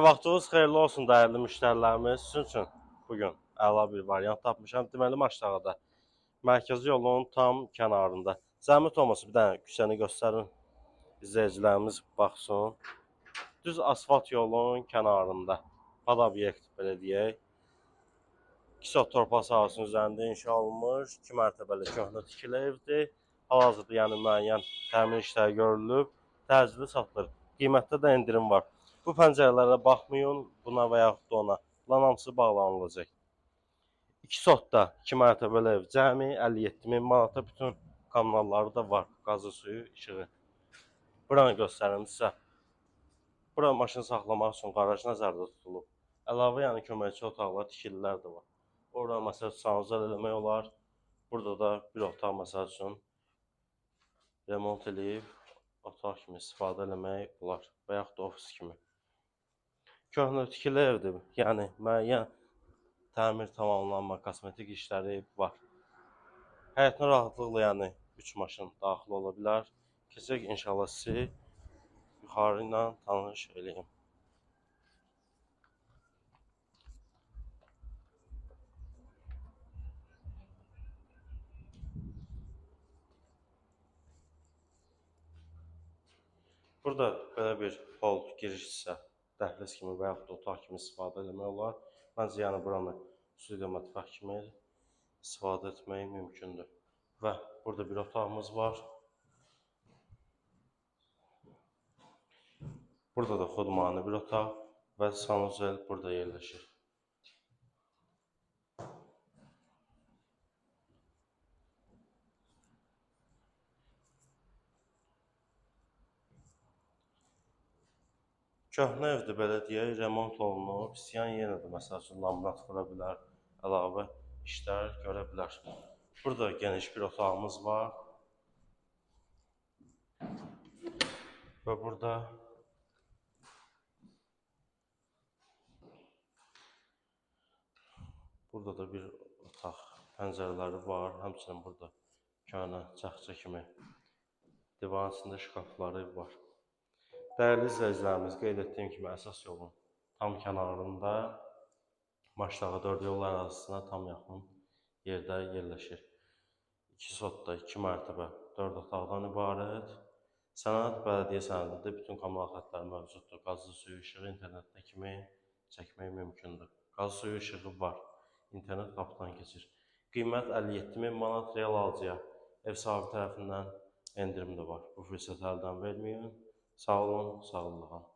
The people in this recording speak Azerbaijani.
Vaxtınız xeyirli olsun dəyərli müştərilərimiz. Sizin üçün bugün əla bir variant tapmışam. Deməli Maşdağada mərkəzi yolun tam kənarında. Zəhmət olmasa bir dənə küçəni göstərin. İzləyicilərimiz baxsın. Düz asfalt yolun kənarında. Pad obyekt belə deyək. 2 sot torpaq sahəsinin üzərində inşa olunmuş 2 mərtəbəli köhnə tikili evdir. Hal-hazırda yəni müəyyən təmir işləri görülüb, təcili satılır. Qiymətdə də endirim var. Bu pəncərələrə baxmayın, buna və yaxud da ona. Bunların hamısı bağlanılacaq. 2 sotda 2 mərtəbəli ev cəmi 57 min manata, bütün kommunalları da var. Qazı, suyu, işığı. Buranı göstərim sizə. Bura maşın saxlamaq üçün qaraj nəzərdə tutulub. Əlavə yəni köməkçi otaqlar, tikililər də var. Orada məsəl üçün sanuzel eləmək olar. Burada da bir otaq məsəl üçün remont eləyib otaq kimi istifadə eləmək olar və yaxud da ofis kimi. Köhnə tikili evdir. Yəni müəyyən təmir tamamlanma, kosmetik işləri var. Həyətinə rahatlıqla yəni 3 maşın daxil ola bilər. Keçək inşallah sizi yuxarı ilə tanış eləyim. Burada belə bir hol giriş hissə, dəhliz kimi və yaxud da otaq kimi istifadə eləmək olar. Məncə yəni buranı stüdiya mətbəx kimi istifadə etmək mümkündür. Və burada bir otağımız var. Burada da xudmani bir otaq və sanuzel burada yerləşir. Köhnə evdir belə deyək, remont olunub, istəyən yenə də məsəl üçün laminat vura bilər, əlavə işlər görə bilər. Burada geniş bir otağımız var. Və burada da bir otaq pəncərələri var. Həmçinin burada köhnə çaxça kimi divarın içində şkafları var. Dəyərli izləyicilərimiz, qeyd etdiyim kimi əsas yolun tam kənarında Maşdağı 4 yol ərazisinə tam yaxın yerdə yerləşir. 2 sotda 2 mərtəbə 4 otaqdan ibarət. Sənəd bələdiyyə sənədində bütün kommunal xətlər mövcuddur. Qazı, suyu, işığı internetdə kimi çəkmək mümkündür. Qazı, suyu, işığı var. İnternet qapıdan keçir. Qiymət 57 min manat, real alıcıya ev sahibi tərəfindən endirim də var. Bu fürsəti əldən verməyin. Sağ olun, sağlıqla qalın.